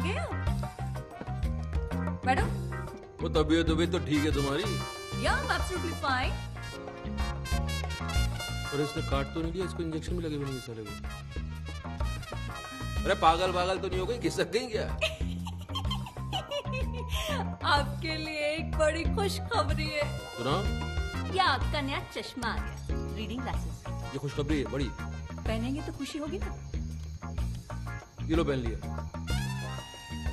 गए आप? बैठो। वो तबीयत तो ठीक है तुम्हारी? Yeah, I'm absolutely fine. और इसने काट तो नहीं दिया, इसको इंजेक्शन भी लगे भी नहीं साले को। अरे पागल तो नहीं हो गई, खिसक गई क्या? आपके लिए एक बड़ी खुशखबरी है। सुना? ये आपका नया चश्मा आ गया, रीडिंग ग्लासेस। ये खुशखबरी है बड़ी। पहनेंगे तो खुशी होगी ना? ये लो पहन लिया।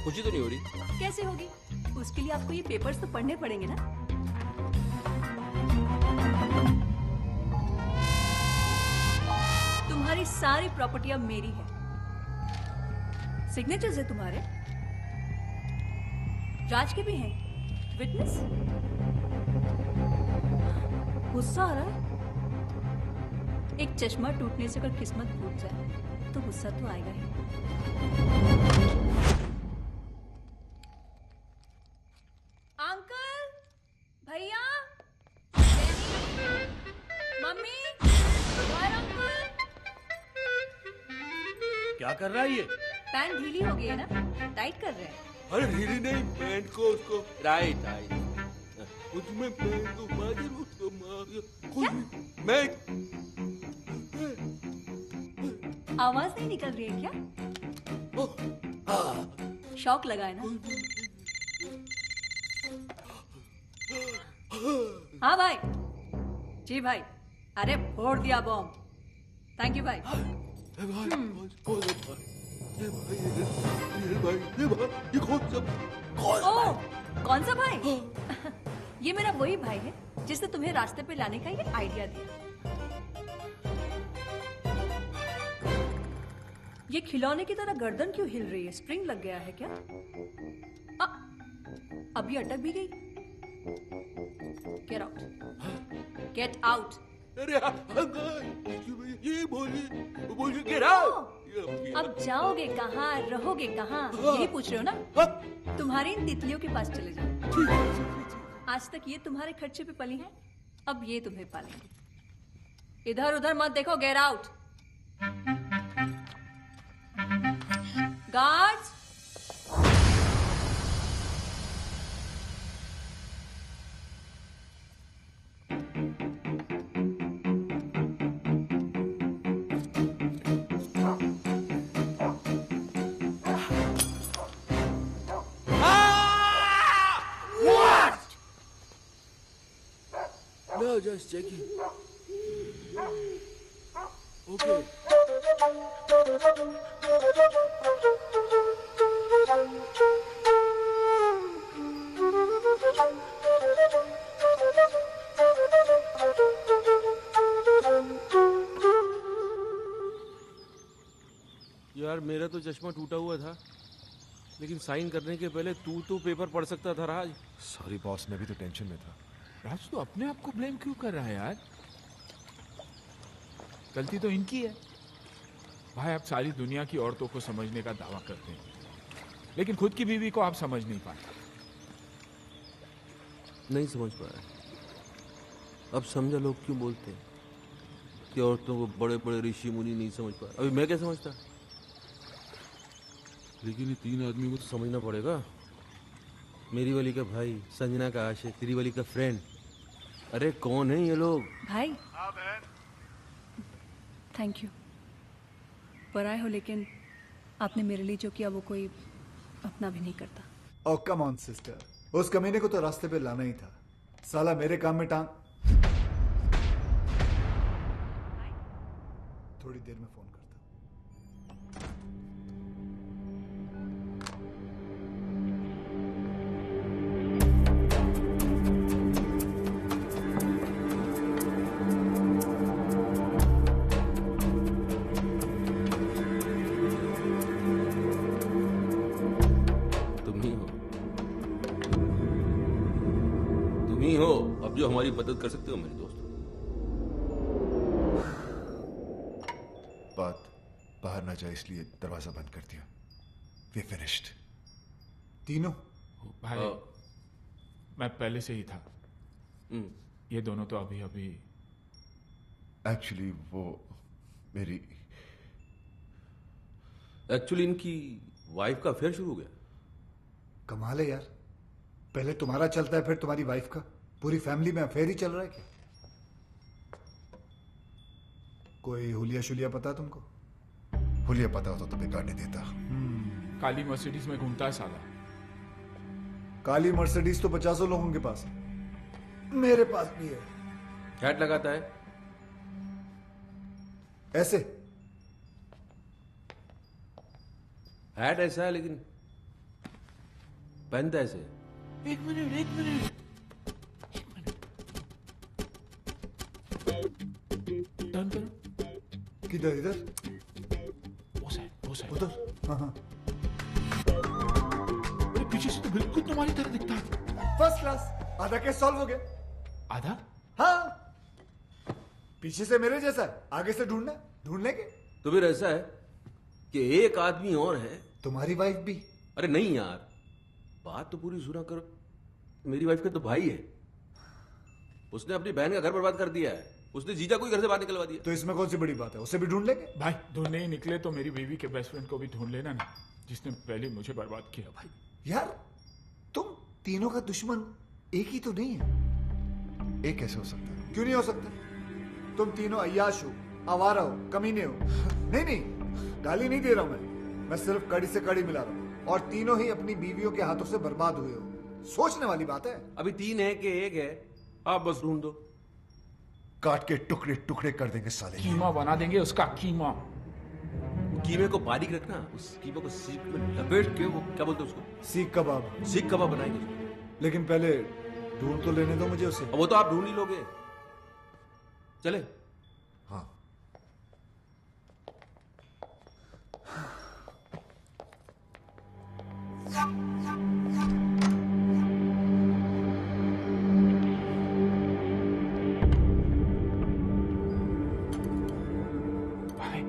खुशी तो नहीं हो रही? कैसे होगी? उसके लिए आपको ये पेपर्स तो पढ़ने पड़ेंगे ना। तुम्हारी सारी प्रॉपर्टी अब मेरी है। सिग्नेचर्स है तुम्हारे, राज के भी हैं, विटनेस। गुस्सा आ रहा है? एक चश्मा टूटने से अगर किस्मत फूट जाए तो गुस्सा तो आएगा ही। अंकल, भैया, मम्मी, और अंकल। क्या कर रहा है ये? पैंट ढीली हो गई है ना, टाइट कर रहे हैं। अरे ढीली नहीं, पैंट को उसको राइट उसमें पैंट को मार उसको मैं आवाज नहीं निकल रही है क्या? शौक लगा है ना? हाँ भाई। जी भाई। अरे फोड़ दिया बॉम्ब। थैंक यू भाई। कौन सा भाई? ये मेरा वही भाई है जिसने तुम्हें रास्ते पे लाने का ये आइडिया दिया। ये खिलौने की तरह गर्दन क्यों हिल रही है? स्प्रिंग लग गया है क्या? अभी अटक भी गई। Get out, get out. अरे ये बोलिए गेट आउट। अब जाओगे कहाँ, रहोगे कहाँ, यही पूछ रहे हो ना? तुम्हारी इन तितलियों के पास चले जाओ। आज तक ये तुम्हारे खर्चे पे पली हैं, अब ये तुम्हें पालेंगे। इधर उधर मत देखो, get out. Guards, No, just checking. Okay. यार मेरा तो चश्मा टूटा हुआ था, लेकिन साइन करने के पहले तू तो पेपर पढ़ सकता था राज। सॉरी बॉस, मैं भी तो टेंशन में था। राज तो अपने आप को ब्लेम क्यों कर रहा है यार? गलती तो इनकी है। भाई आप सारी दुनिया की औरतों को समझने का दावा करते हैं, लेकिन खुद की बीवी को आप समझ नहीं पाते। नहीं समझ पाया। अब समझा लोग क्यों बोलते हैं कि औरतों को बड़े बड़े ऋषि मुनि नहीं समझ पाए। अभी मैं क्या समझता, लेकिन ये तीन आदमी को तो समझना पड़ेगा। मेरी वाली का भाई, संजना का आशिक, तेरी वाली का फ्रेंड। अरे कौन है ये लोग? भाई। Thank you. पराए हो, लेकिन आपने मेरे लिए जो किया वो कोई अपना भी नहीं करता। ओ कम ऑन सिस्टर, उस कमीने को तो रास्ते पे लाना ही था। साला मेरे काम में टांग। थोड़ी देर में फोन करता। अब जो हमारी मदद कर सकते हो मेरे दोस्त। बात बाहर ना जाए इसलिए दरवाजा बंद कर दिया। We finished. तीनों? भाई मैं पहले से ही था। ये दोनों तो अभी अभी। एक्चुअली वो मेरी एक्चुअली इनकी वाइफ का अफेयर शुरू हो गया। कमाल है यार, पहले तुम्हारा चलता है फिर तुम्हारी वाइफ का। पूरी फैमिली में अफेयर ही चल रहा है क्या? कोई हुलिया शुलिया पता है तुमको? हुलिया पता होता तो बेकार नहीं देता। काली मर्सिडीज में घूमता है साला। काली मर्सिडीज तो 50 लोगों के पास है, मेरे पास भी है। हैट लगाता है ऐसे हैट ऐसा है लेकिन पहनता ऐसे। एक मिनट टर्न करो। किधर? इधर? वो साइड उधर? हाँ हाँ। अरे पीछे से तो बिल्कुल तुम्हारी तरह दिखता है। फर्स्ट क्लास, आधा केस सॉल्व हो गया। आधा? हाँ, पीछे से मेरे जैसा है, आगे से ढूंढ लेंगे। तो फिर ऐसा है कि एक आदमी और है। तुम्हारी वाइफ भी? अरे नहीं यार, बात तो पूरी सुना कर। मेरी वाइफ का तो भाई है, उसने अपनी बहन का घर बर्बाद कर दिया है। उसने जीजा को ही घर से बाहर निकलवा दिया। तो इसमें कौन सी बड़ी बात है, उसे भी ढूंढ लेंगे। भाई ढूंढने ही निकले तो मेरी बीवी के बेस्ट फ्रेंड को भी ढूंढ लेना ना, जिसने पहले मुझे बर्बाद किया। भाई यार तुम तीनों का दुश्मन एक ही तो नहीं है। एक कैसे हो सकता है? क्यों नहीं हो सकता? तुम तीनों अय्याश हो, आवारा हो, कमीने हो। नहीं, गाली नहीं दे रहा हूं मैं सिर्फ कड़ी से कड़ी मिला रहा हूं। और तीनों ही अपनी बीवियों के हाथों से बर्बाद हुए हो। सोचने वाली बात है। अभी 3 है कि 1 है, आप बस ढूंढ दो। काट के टुकड़े टुकड़े कर देंगे साले। कीमा बना देंगे उसका, कीमा। कीमे को बारीक रखना, उस कीमे को सीख में लपेट के, वो क्या बोलते हैं उसको, सीख कबाब। सीख कबाब बनाएंगे उसको। लेकिन पहले ढूंढ तो लेने दो मुझे उसे। अब वो तो आप ढूंढ ही लोगे। चले? हाँ, भाई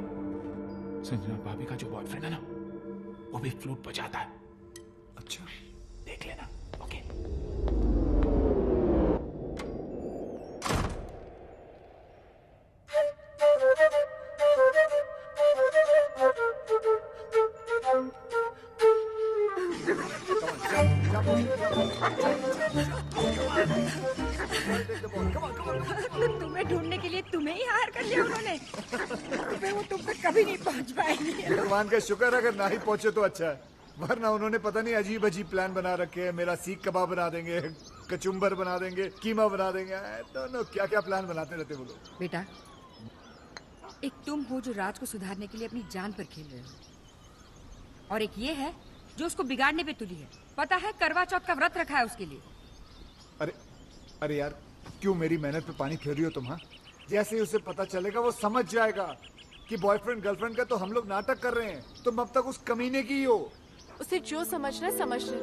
संजना भाभी का जो बॉयफ्रेंड है ना, वो भी फ्लूट बजाता है। अच्छा, देख लेना। ओके। तुम्हें ढूंढने के लिए तुम्हें ही हायर कर लिया उन्होंने। फिर वो तुम तक कभी नहीं पहुंच पाएंगे। भगवान का शुक्र अगर ना ही पहुंचे तो अच्छा है, वरना उन्होंने पता नहीं अजीब अजीब प्लान बना रखे हैं। मेरा सीख कबाब बना देंगे, कचुम्बर बना देंगे, कीमा बना देंगे। दोनों क्या क्या प्लान बनाते रहते वो लोग। बेटा, एक तुम हो जो राज को सुधारने के लिए अपनी जान पर खेल रहे हो, और एक ये है जो उसको बिगाड़ने पे तुली है। पता है करवा चौथ का व्रत रखा है उसके लिए। अरे यार, क्यों मेरी मेहनत पे पानी फेर रही हो तुम? हाँ, जैसे ही उसे पता चलेगा वो समझ जाएगा कि बॉयफ्रेंड गर्लफ्रेंड का तो हम लोग नाटक कर रहे हैं। तुम अब तक उस कमीने की ही हो। उसे जो समझना है समझ ले।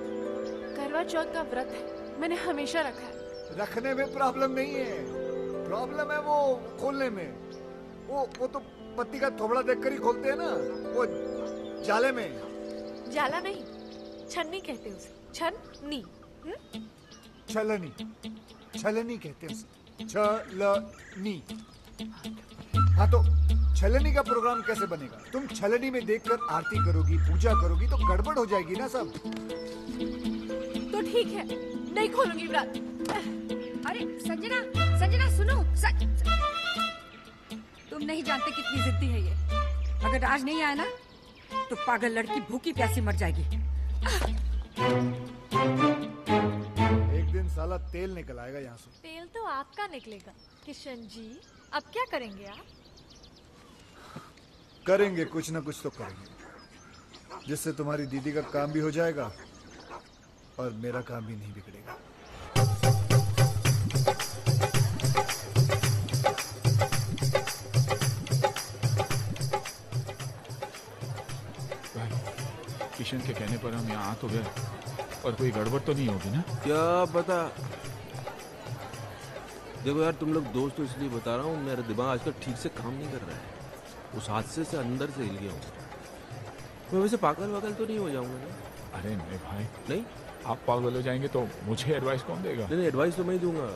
करवा चौथ का व्रत है, मैंने हमेशा रखा है। रखने में प्रॉब्लम नहीं है, प्रॉब्लम है वो खोलने में। वो तो पत्ती का थोबड़ा देखकर ही खोलते हैं ना, वो जाले में। जाला नहीं, छन्नी कहते उसे। छन्नी। छलनी कहते हैं उसे। छलनी। हाँ तो छलनी का प्रोग्राम कैसे बनेगा? तुम छलनी में देखकर आरती करोगी, पूजा करोगी तो गड़बड़ हो जाएगी ना सब। तो ठीक है, नहीं खोलूंगी व्रत। अरे संजना सुनो। तुम नहीं जानते कितनी जिद्दी है ये। अगर राज नहीं आया ना तो पागल लड़की भूखी प्यासी मर जाएगी। एक दिन साला तेल निकल आएगा यहाँ से। तेल तो आपका निकलेगा किशन जी। अब क्या करेंगे आप? करेंगे कुछ ना कुछ तो करेंगे, जिससे तुम्हारी दीदी का काम भी हो जाएगा और मेरा काम भी नहीं बिगड़ेगा। भाई किशन के कहने पर हम यहाँ आ तो गए, और कोई गड़बड़ तो नहीं होगी ना? क्या पता। देखो यार, तुम लोग दोस्त तो इसलिए बता रहा हूँ, मेरा दिमाग आजकल ठीक से काम नहीं कर रहा है। उस हादसे से अंदर से हिल गया हूँ मैं। वैसे पागल वागल तो नहीं हो जाऊंगा ना? अरे नहीं भाई, नहीं, आप पागल हो जाएंगे तो मुझे एडवाइस कौन देगा? नहीं एडवाइस तो मैं ही दूंगा।